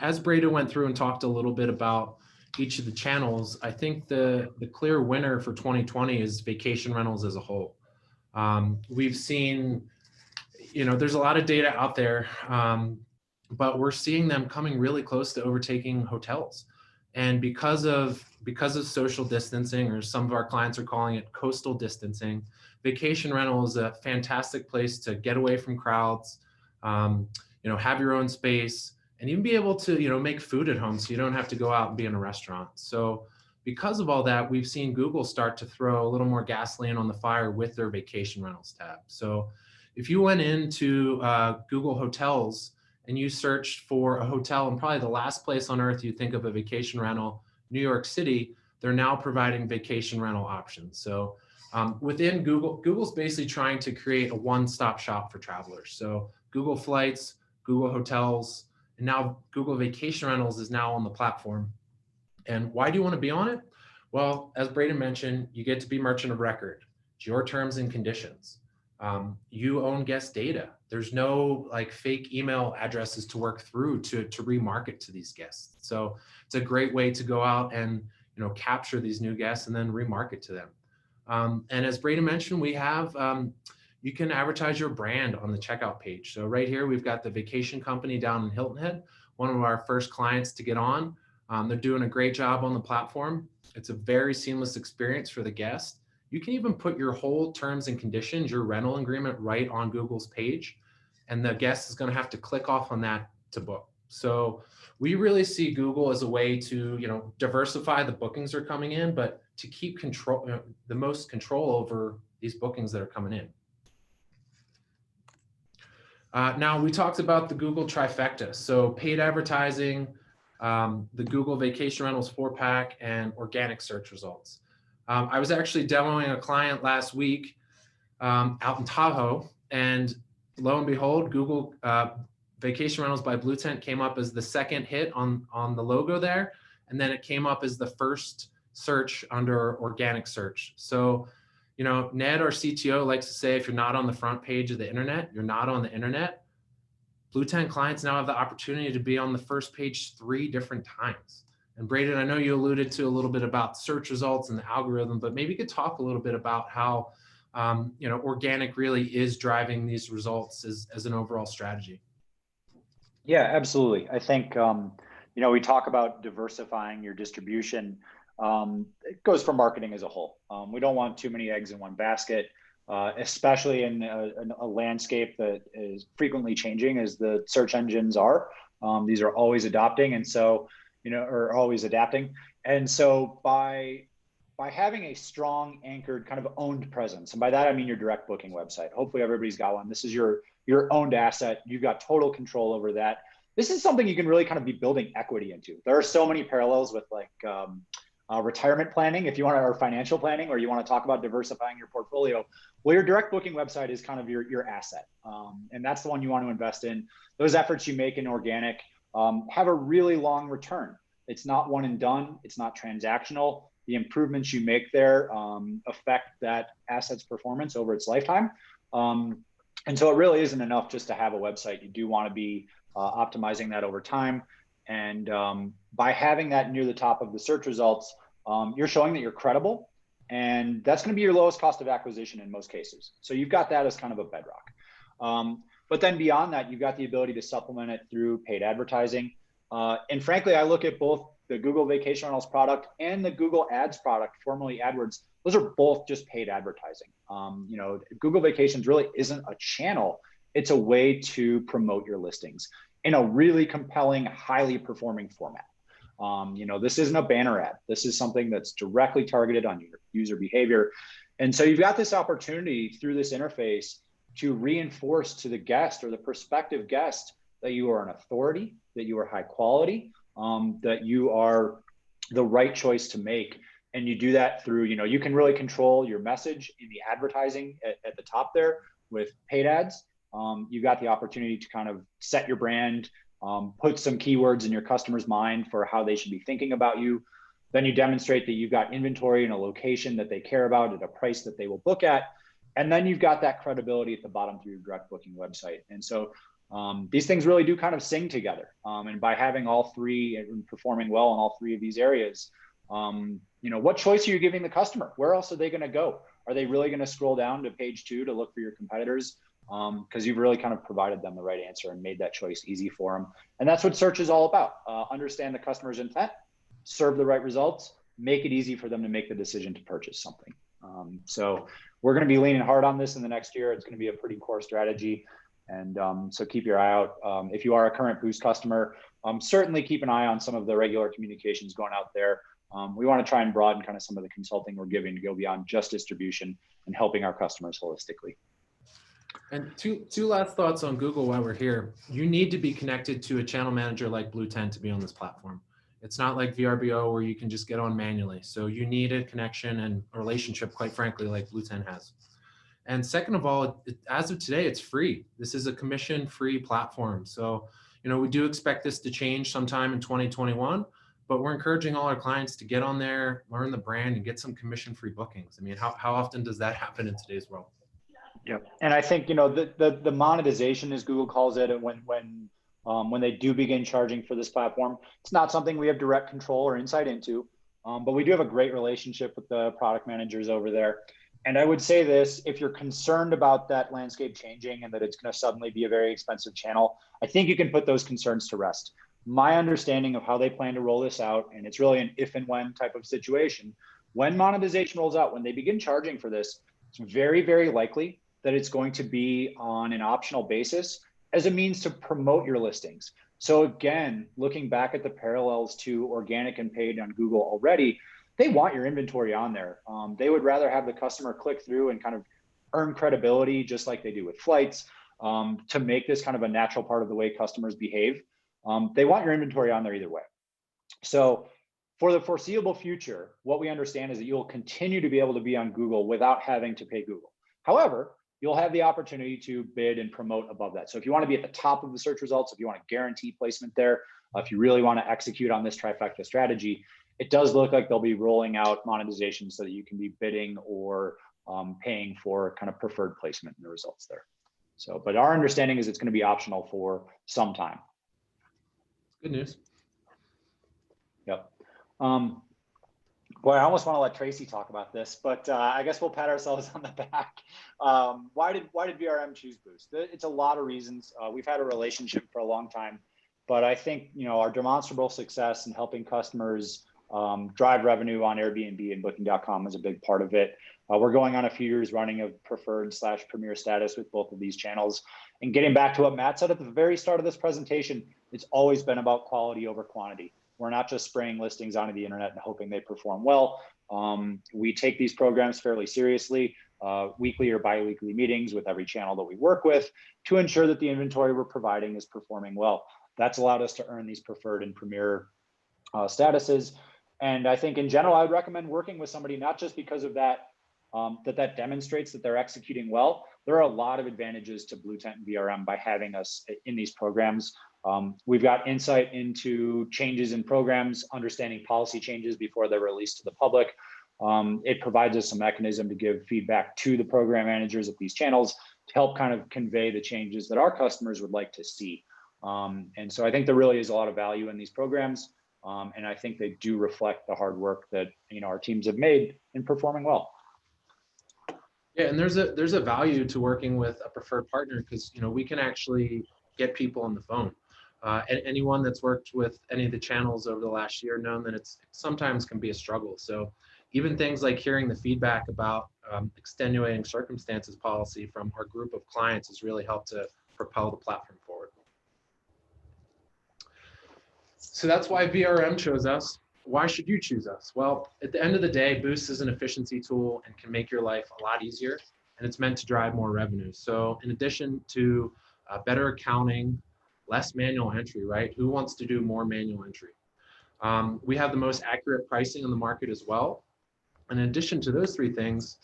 as Braeden went through and talked a little bit about each of the channels, I think the clear winner for 2020 is vacation rentals as a whole. We've seen, there's a lot of data out there, but we're seeing them coming really close to overtaking hotels. And because of social distancing, or some of our clients are calling it coastal distancing, vacation rental is a fantastic place to get away from crowds, have your own space, and even be able to, make food at home so you don't have to go out and be in a restaurant. So because of all that, we've seen Google start to throw a little more gasoline on the fire with their vacation rentals tab. So if you went into Google Hotels and you searched for a hotel, and probably the last place on earth you think of a vacation rental, New York City, they're now providing vacation rental options. So within Google's basically trying to create a one-stop shop for travelers. So Google Flights, Google Hotels, and now Google Vacation Rentals is now on the platform. And why do you want to be on it? Well, as Braeden mentioned, you get to be merchant of record. It's your terms and conditions. You own guest data. There's no fake email addresses to work through to remarket to these guests. So it's a great way to go out and capture these new guests and then remarket to them. And as Braeden mentioned, we have you can advertise your brand on the checkout page. So right here we've got the vacation company down in Hilton Head, one of our first clients to get on. They're doing a great job on the platform. It's a very seamless experience for the guest. You can even put your whole terms and conditions, your rental agreement, right on Google's page, and the guest is going to have to click off on that to book. So we really see Google as a way to, diversify the bookings that are coming in, but to keep control, the most control over these bookings that are coming in. Now we talked about the Google trifecta. So paid advertising, the Google Vacation Rentals 4-pack, and organic search results. I was actually demoing a client last week out in Tahoe, and lo and behold, Google Vacation Rentals by Bluetent came up as the second hit on the logo there. And then it came up as the first search under organic search. So, Ned, our CTO, likes to say, if you're not on the front page of the internet, you're not on the internet. Bluetent clients now have the opportunity to be on the first page 3 different times. And Braeden, I know you alluded to a little bit about search results and the algorithm, but maybe you could talk a little bit about how organic really is driving these results as an overall strategy. Yeah, absolutely. I think, we talk about diversifying your distribution. It goes for marketing as a whole. We don't want too many eggs in one basket, especially in a landscape that is frequently changing as the search engines are. These are always adopting, and so, or always adapting. And so by having a strong anchored kind of owned presence, and by that I mean your direct booking website. Hopefully everybody's got one. This is your owned asset. You've got total control over that. This is something you can really kind of be building equity into. There are so many parallels with like retirement planning, if you want to, or financial planning, or you want to talk about diversifying your portfolio. Well, your direct booking website is kind of your asset. And that's the one you want to invest in. Those efforts you make in organic have a really long return. It's not one and done. It's not transactional. The improvements you make there affect that asset's performance over its lifetime. And so it really isn't enough just to have a website. You do want to be optimizing that over time. And by having that near the top of the search results, you're showing that you're credible. And that's going to be your lowest cost of acquisition in most cases. So you've got that as kind of a bedrock. But then beyond that, you've got the ability to supplement it through paid advertising. And frankly, I look at both the Google Vacation Rentals product and the Google Ads product, formerly AdWords. Those are both just paid advertising. Google Vacations really isn't a channel. It's a way to promote your listings in a really compelling, highly performing format. This isn't a banner ad. This is something that's directly targeted on your user behavior. And so you've got this opportunity through this interface to reinforce to the guest or the prospective guest that you are an authority, that you are high quality, that you are the right choice to make. And you do that through, you can really control your message in the advertising at the top there with paid ads. You've got the opportunity to kind of set your brand, put some keywords in your customer's mind for how they should be thinking about you. Then you demonstrate that you've got inventory in a location that they care about at a price that they will book at. And then you've got that credibility at the bottom through your direct booking website. And so these things really do kind of sing together. And by having all three and performing well in all three of these areas, what choice are you giving the customer? Where else are they going to go? Are they really going to scroll down to page 2 to look for your competitors? Because you've really kind of provided them the right answer and made that choice easy for them. And that's what search is all about. Understand the customer's intent, serve the right results, make it easy for them to make the decision to purchase something. So we're going to be leaning hard on this in the next year. It's going to be a pretty core strategy. And so keep your eye out. If you are a current Boost customer, certainly keep an eye on some of the regular communications going out there. We want to try and broaden kind of some of the consulting we're giving to go beyond just distribution and helping our customers holistically. And two last thoughts on Google while we're here. You need to be connected to a channel manager like Bluetent to be on this platform. It's not like VRBO where you can just get on manually. So you need a connection and a relationship, quite frankly, like Bluetent has. And second of all, as of today, it's free. This is a commission-free platform. So, we do expect this to change sometime in 2021, but we're encouraging all our clients to get on there, learn the brand, and get some commission-free bookings. I mean, how often does that happen in today's world? Yeah, and I think the monetization, as Google calls it, when they do begin charging for this platform, it's not something we have direct control or insight into, but we do have a great relationship with the product managers over there. And I would say this: if you're concerned about that landscape changing and that it's going to suddenly be a very expensive channel, I think you can put those concerns to rest. My understanding of how they plan to roll this out, and it's really an if and when type of situation, when monetization rolls out, when they begin charging for this, it's very, very likely that it's going to be on an optional basis as a means to promote your listings. So again, looking back at the parallels to organic and paid on Google already, they want your inventory on there. They would rather have the customer click through and kind of earn credibility, just like they do with flights, to make this kind of a natural part of the way customers behave. They want your inventory on there either way. So for the foreseeable future, what we understand is that you'll continue to be able to be on Google without having to pay Google. However, you'll have the opportunity to bid and promote above that. So if you want to be at the top of the search results, if you want to guarantee placement there, if you really want to execute on this trifecta strategy, it does look like they'll be rolling out monetization so that you can be bidding or paying for kind of preferred placement in the results there. So, but our understanding is it's going to be optional for some time. Good news. Yep. Boy, I almost want to let Tracy talk about this, but I guess we'll pat ourselves on the back. Why did VRM choose Boost? It's a lot of reasons. We've had a relationship for a long time, but I think our demonstrable success in helping customers drive revenue on Airbnb and Booking.com is a big part of it. We're going on a few years running of preferred/premier status with both of these channels. And getting back to what Matt said at the very start of this presentation, it's always been about quality over quantity. We're not just spraying listings onto the internet and hoping they perform well. We take these programs fairly seriously, weekly or bi-weekly meetings with every channel that we work with to ensure that the inventory we're providing is performing well. That's allowed us to earn these preferred and premier statuses. And I think in general, I would recommend working with somebody, not just because of that, that demonstrates that they're executing well. There are a lot of advantages to Bluetent and VRM by having us in these programs. We've got insight into changes in programs, understanding policy changes before they're released to the public. It provides us a mechanism to give feedback to the program managers at these channels to help kind of convey the changes that our customers would like to see. And so I think there really is a lot of value in these programs. And I think they do reflect the hard work that our teams have made in performing well. Yeah, and there's a value to working with a preferred partner because we can actually get people on the phone. And anyone that's worked with any of the channels over the last year known that it sometimes can be a struggle. So even things like hearing the feedback about extenuating circumstances policy from our group of clients has really helped to propel the platform forward. So that's why VRM chose us. Why should you choose us? Well, at the end of the day, Boost is an efficiency tool and can make your life a lot easier, and it's meant to drive more revenue. So in addition to better accounting, less manual entry, right? Who wants to do more manual entry? We have the most accurate pricing on the market as well. And in addition to those three things,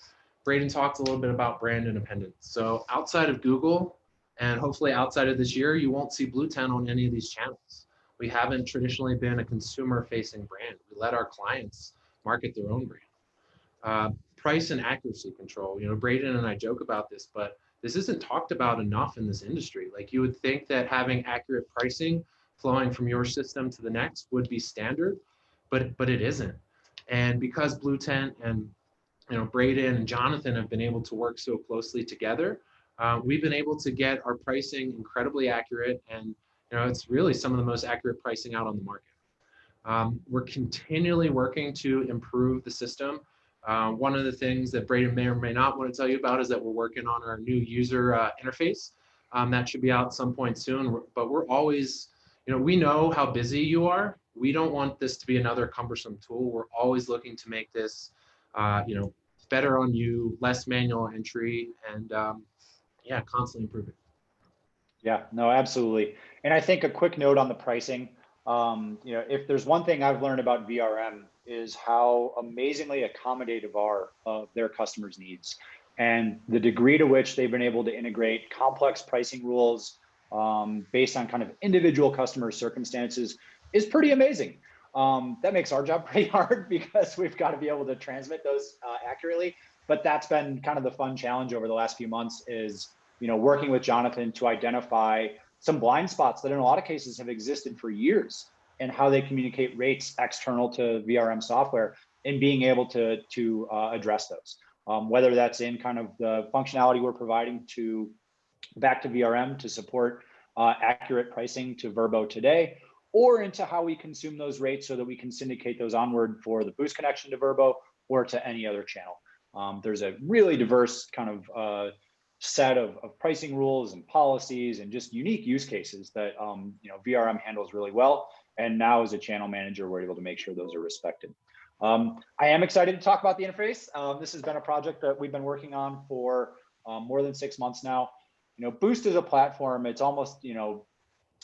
Braeden talked a little bit about brand independence. So outside of Google, and hopefully outside of this year, you won't see Bluetent on any of these channels. We haven't traditionally been a consumer-facing brand. We let our clients market their own brand. Price and accuracy control. Braeden and I joke about this, but this isn't talked about enough in this industry. Like you would think that having accurate pricing flowing from your system to the next would be standard, but it isn't. And because Bluetent and Braeden and Jonathan have been able to work so closely together, we've been able to get our pricing incredibly accurate, and it's really some of the most accurate pricing out on the market. We're continually working to improve the system. One of the things that Braeden may or may not want to tell you about is that we're working on our new user interface. That should be out at some point soon, but we're always, we know how busy you are. We don't want this to be another cumbersome tool. We're always looking to make this, better on you, less manual entry, and yeah, constantly improving. Yeah, no, absolutely. And I think a quick note on the pricing, if there's one thing I've learned about VRM is how amazingly accommodative are of their customers' needs, and the degree to which they've been able to integrate complex pricing rules based on kind of individual customer circumstances is pretty amazing. That makes our job pretty hard because we've got to be able to transmit those accurately. But that's been kind of the fun challenge over the last few months is working with Jonathan to identify some blind spots that in a lot of cases have existed for years and how they communicate rates external to VRM software and being able to address those. Whether that's in kind of the functionality we're providing back to VRM to support accurate pricing to Verbo today, or into how we consume those rates so that we can syndicate those onward for the Boost connection to Verbo or to any other channel. There's a really diverse kind of set of pricing rules and policies and just unique use cases that VRM handles really well. And now as a channel manager, we're able to make sure those are respected. I am excited to talk about the interface. This has been a project that we've been working on for more than 6 months now. Boost is a platform. It's almost,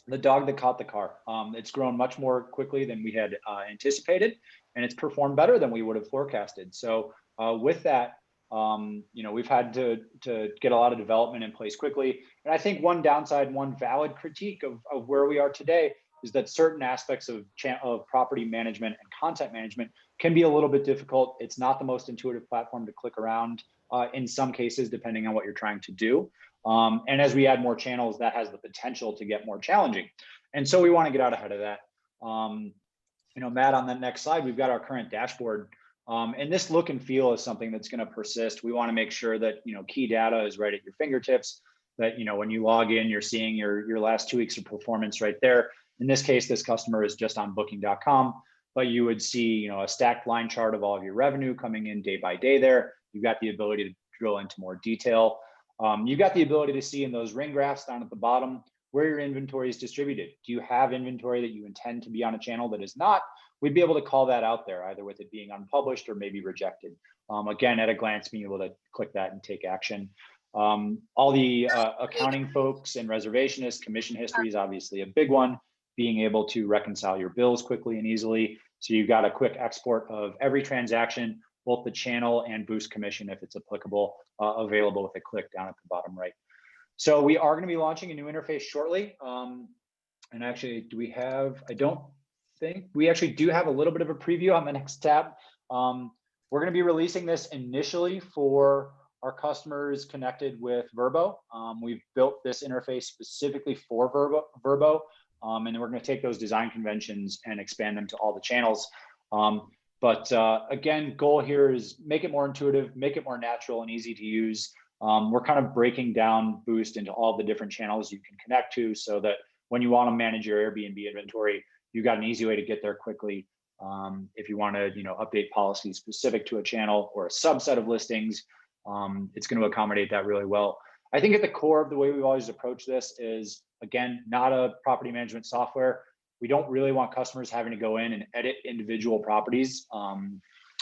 the dog that caught the car. It's grown much more quickly than we had anticipated, and it's performed better than we would have forecasted. So with that, We've had to get a lot of development in place quickly. And I think one downside, one valid critique of where we are today is that certain aspects of property management and content management can be a little bit difficult. It's not the most intuitive platform to click around in some cases, depending on what you're trying to do. And as we add more channels, that has the potential to get more challenging. And so we want to get out ahead of that. Matt, on the next slide, we've got our current dashboard. And this look and feel is something that's going to persist. We want to make sure that, key data is right at your fingertips, that, when you log in, you're seeing your last 2 weeks of performance right there. In this case, this customer is just on booking.com, but you would see, a stacked line chart of all of your revenue coming in day by day there. You've got the ability to drill into more detail. You've got the ability to see in those ring graphs down at the bottom where your inventory is distributed. Do you have inventory that you intend to be on a channel that is not? We'd be able to call that out there, either with it being unpublished or maybe rejected. Again, at a glance, being able to click that and take action. All the accounting folks and reservationists, commission history is obviously a big one. Being able to reconcile your bills quickly and easily. So you've got a quick export of every transaction, both the channel and boost commission, if it's applicable, available with a click down at the bottom right. So we are going to be launching a new interface shortly. And actually, do we have, I don't think, we actually do have a little bit of a preview on the next tab. We're going to be releasing this initially for our customers connected with Verbo. We've built this interface specifically for Verbo. And then we're going to take those design conventions and expand them to all the channels. Again, goal here is make it more intuitive, make it more natural and easy to use. We're kind of breaking down Boost into all the different channels you can connect to, so that when you want to manage your Airbnb inventory, you've got an easy way to get there quickly. If you want to, update policies specific to a channel or a subset of listings, it's going to accommodate that really well. I think at the core of the way we've always approached this is, again, not a property management software. We don't really want customers having to go in and edit individual properties.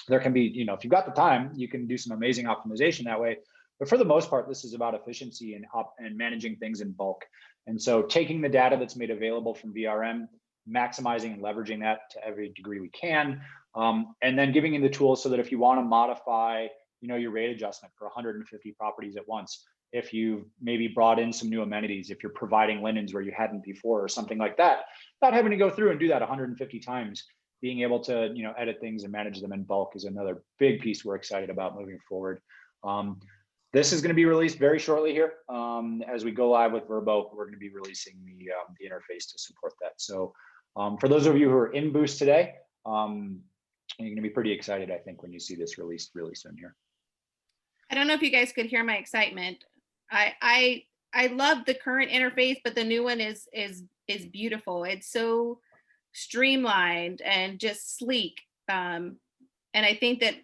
There can be, if you've got the time, you can do some amazing optimization that way. But for the most part, this is about efficiency and managing things in bulk. And so taking the data that's made available from VRM, maximizing and leveraging that to every degree we can, and then giving you the tools so that if you want to modify, your rate adjustment for 150 properties at once, if you've maybe brought in some new amenities, if you're providing linens where you hadn't before or something like that, not having to go through and do that 150 times, being able to, edit things and manage them in bulk is another big piece we're excited about moving forward. This is going to be released very shortly here. As we go live with Verbo, we're going to be releasing the interface to support that. So for those of you who are in Boost today, you're going to be pretty excited, I think, when you see this released really soon here. I don't know if you guys could hear my excitement. I love the current interface, but the new one is beautiful. It's so streamlined and just sleek. And I think that,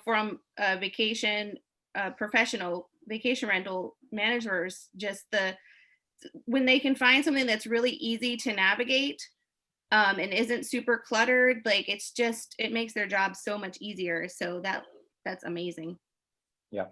from vacation rental managers, just when they can find something that's really easy to navigate and isn't super cluttered, like it makes their job so much easier. So that's amazing. Yeah.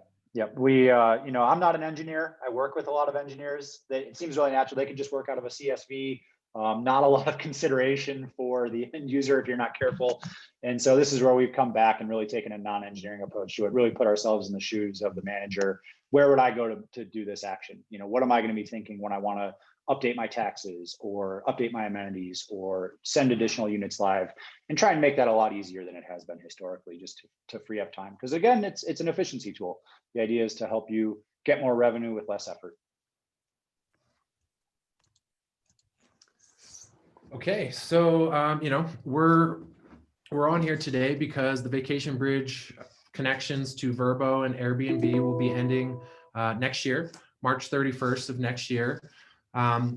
We, I'm not an engineer. I work with a lot of engineers. It seems really natural. They can just work out of a CSV. Not a lot of consideration for the end user if you're not careful. And so this is where we've come back and really taken a non-engineering approach to it, really put ourselves in the shoes of the manager. Where would I go to do this action? What am I going to be thinking when I want to update my taxes or update my amenities or send additional units live, and try and make that a lot easier than it has been historically, just to free up time. Because again, it's an efficiency tool. The idea is to help you get more revenue with less effort. Okay, so we're on here today because the Vacation Bridge connections to Verbo and Airbnb will be ending next year, March 31st of next year.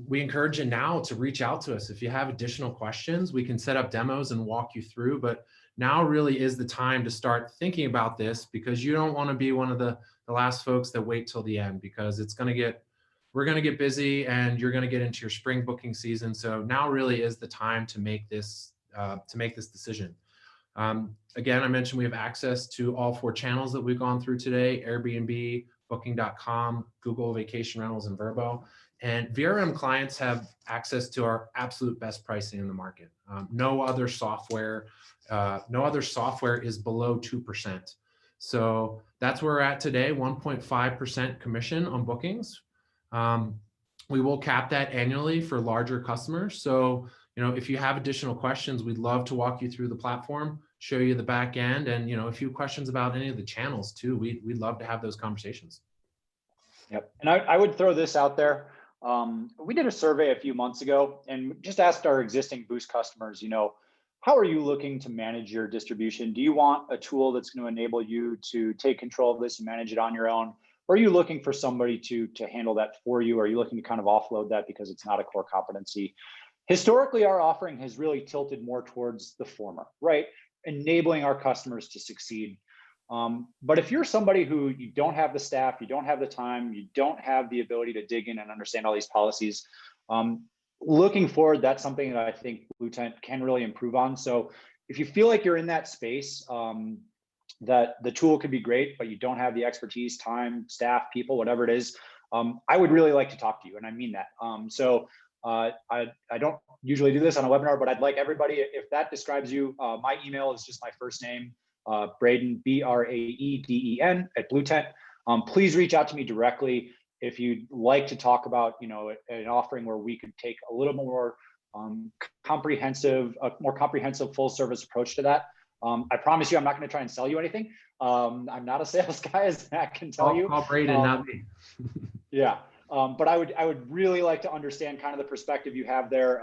We encourage you now to reach out to us. If you have additional questions, we can set up demos and walk you through, but now really is the time to start thinking about this, because you don't want to be one of the last folks that wait till the end, because we're going to get busy and you're going to get into your spring booking season. So now really is the time to make this decision. Again, I mentioned we have access to all 4 channels that we've gone through today: Airbnb, booking.com, Google Vacation Rentals, and Verbo. And VRM clients have access to our absolute best pricing in the market. No other software is below 2%. So that's where we're at today, 1.5% commission on bookings. We will cap that annually for larger customers. So, if you have additional questions, we'd love to walk you through the platform, show you the back end, and, a few questions about any of the channels too. We'd love to have those conversations. Yep. And I would throw this out there. We did a survey a few months ago and just asked our existing Boost customers, how are you looking to manage your distribution? Do you want a tool that's going to enable you to take control of this and manage it on your own? Or are you looking for somebody to handle that for you? Or are you looking to kind of offload that because it's not a core competency? Historically, our offering has really tilted more towards the former, right? Enabling our customers to succeed. But if you're somebody who you don't have the staff, you don't have the time, you don't have the ability to dig in and understand all these policies, looking forward, that's something that I think Bluetent can really improve on. So if you feel like you're in that space, that the tool could be great, but you don't have the expertise, time, staff, people, whatever it is, I would really like to talk to you, and I mean that. I don't usually do this on a webinar, but I'd like everybody, if that describes you, my email is just my first name, Braeden, Braeden @Bluetent. Please reach out to me directly if you'd like to talk about, an offering where we could take a little more comprehensive full service approach to that. I promise you, I'm not going to try and sell you anything. I'm not a sales guy, as Matt can tell you. Call Braeden, not me. Yeah. But I would really like to understand kind of the perspective you have there.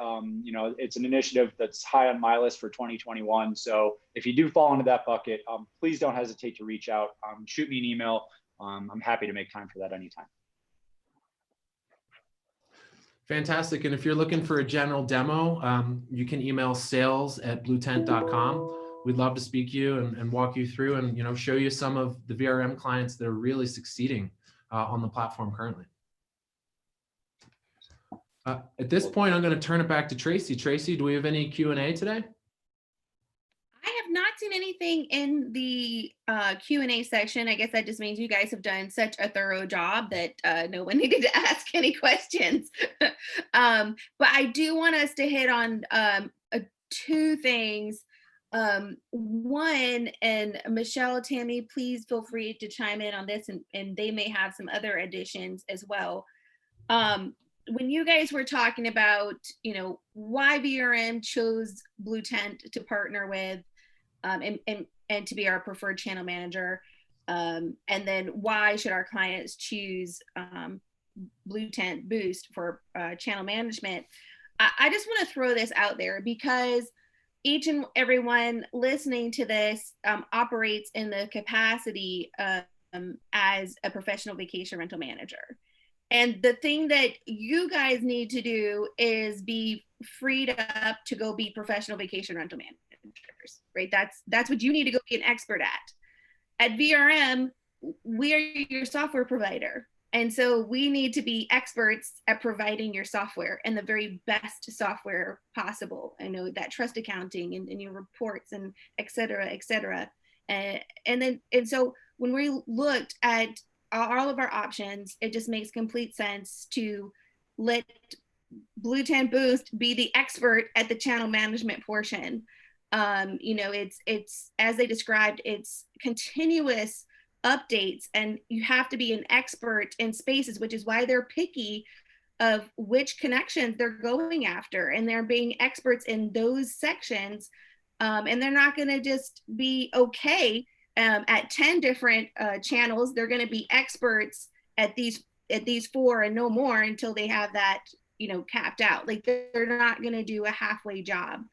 It's an initiative that's high on my list for 2021. So if you do fall into that bucket, please don't hesitate to reach out. Shoot me an email. I'm happy to make time for that anytime. Fantastic. And if you're looking for a general demo, you can email sales@bluetent.com. We'd love to speak to you and walk you through and show you some of the VRM clients that are really succeeding on the platform currently. At this point, I'm going to turn it back to Tracy. Tracy, do we have any Q&A today? I have not seen anything in the Q&A section. I guess that just means you guys have done such a thorough job that no one needed to ask any questions. But I do want us to hit on two things. One, and Michelle, Tammy, please feel free to chime in on this, and they may have some other additions as well. When you guys were talking about, why VRM chose Bluetent to partner with and to be our preferred channel manager, and then why should our clients choose Bluetent Boost for channel management, I just want to throw this out there because each and everyone listening to this operates in the capacity as a professional vacation rental manager. And the thing that you guys need to do is be freed up to go be professional vacation rental managers, right? That's what you need to go be an expert at. At VRM, we are your software provider. And so we need to be experts at providing your software and the very best software possible. I know that trust accounting and your reports and et cetera, et cetera. And so when we looked at all of our options, it just makes complete sense to let Bluetent Boost be the expert at the channel management portion. It's as they described, it's continuous updates, and you have to be an expert in spaces, which is why they're picky of which connections they're going after, and they're being experts in those sections, and they're not going to just be okay at 10 different channels. They're going to be experts at these 4 and no more until they have that capped out. Like, they're not going to do a halfway job,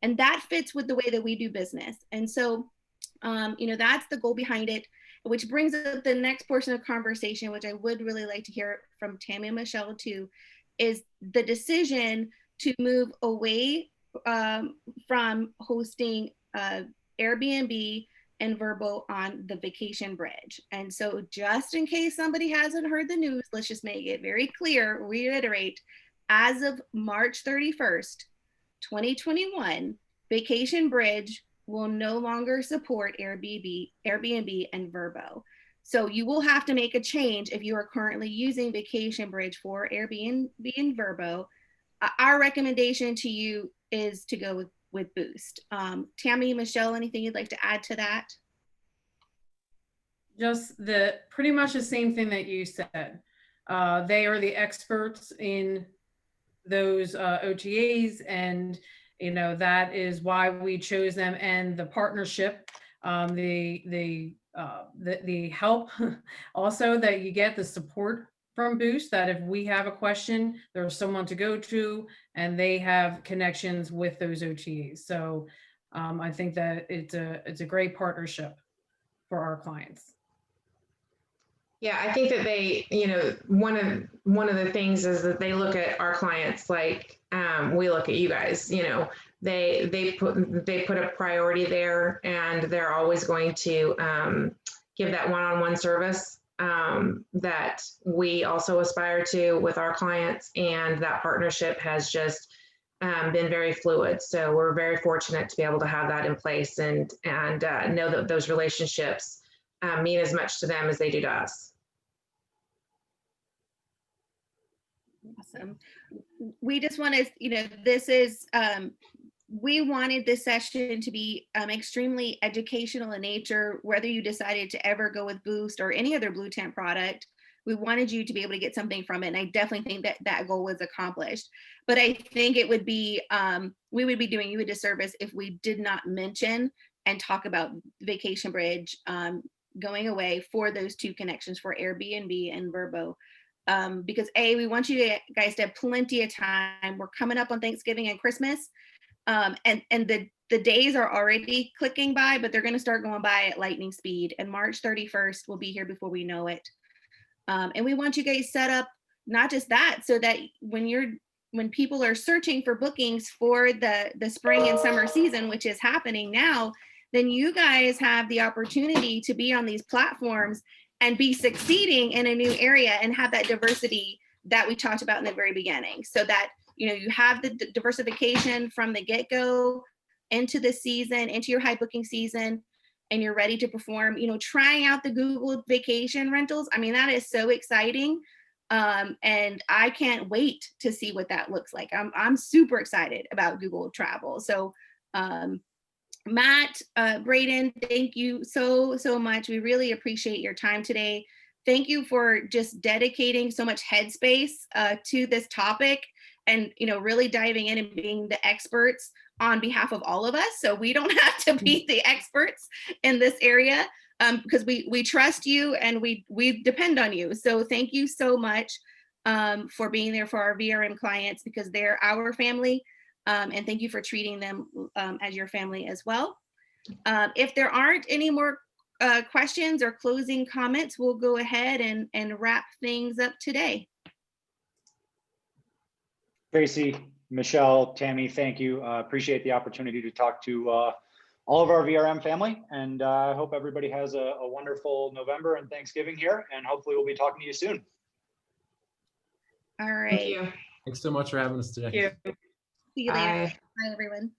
and that fits with the way that we do business. And so that's the goal behind it, which brings up the next portion of conversation, which I would really like to hear from Tammy and Michelle too, is the decision to move away from hosting Airbnb and Verbo on the Vacation Bridge. And so just in case somebody hasn't heard the news, let's just make it very clear, reiterate, as of March 31st, 2021, Vacation Bridge will no longer support Airbnb and Verbo. So you will have to make a change if you are currently using Vacation Bridge for Airbnb and Verbo. Our recommendation to you is to go with Boost. Tammy, Michelle, anything you'd like to add to that? Just pretty much the same thing that you said. They are the experts in those OTAs, and that is why we chose them. And the partnership, the help also that you get, the support from Boost, that if we have a question, there's someone to go to, and they have connections with those OTAs. So I think that it's a great partnership for our clients. Yeah, I think that they, one of the things is that they look at our clients like we look at you guys. They put a priority there, and they're always going to give that one-on-one service that we also aspire to with our clients, and that partnership has just been very fluid. So we're very fortunate to be able to have that in place, and know that those relationships mean as much to them as they do to us. Awesome. We just want to, this is, we wanted this session to be extremely educational in nature, whether you decided to ever go with Boost or any other Bluetent product. We wanted you to be able to get something from it. And I definitely think that that goal was accomplished. But I think it would be, we would be doing you a disservice if we did not mention and talk about Vacation Bridge going away for those two connections, for Airbnb and Verbo. Because we want you guys to have plenty of time. We're coming up on Thanksgiving and Christmas, and the days are already clicking by, but they're going to start going by at lightning speed. And March 31st will be here before we know it. And we want you guys set up not just that, so that when people are searching for bookings for the spring and summer season, which is happening now, then you guys have the opportunity to be on these platforms and be succeeding in a new area and have that diversity that we talked about in the very beginning, so that you have the diversification from the get-go into the season, into your high booking season, and you're ready to perform. Trying out the Google vacation rentals, I mean, that is so exciting, and I can't wait to see what that looks like. I'm super excited about Google Travel. So Matt, Braeden, thank you so much. We really appreciate your time today. Thank you for just dedicating so much headspace to this topic, and really diving in and being the experts on behalf of all of us, so we don't have to be the experts in this area, because we trust you and we depend on you. So thank you so much for being there for our VRM clients, because they're our family. And thank you for treating them as your family as well. If there aren't any more questions or closing comments, we'll go ahead and wrap things up today. Tracy, Michelle, Tammy, thank you. Appreciate the opportunity to talk to all of our VRM family, and I hope everybody has a wonderful November and Thanksgiving here, and hopefully we'll be talking to you soon. All right. Thank you. Thanks so much for having us today. Thank you. See you later. Bye. Bye, everyone.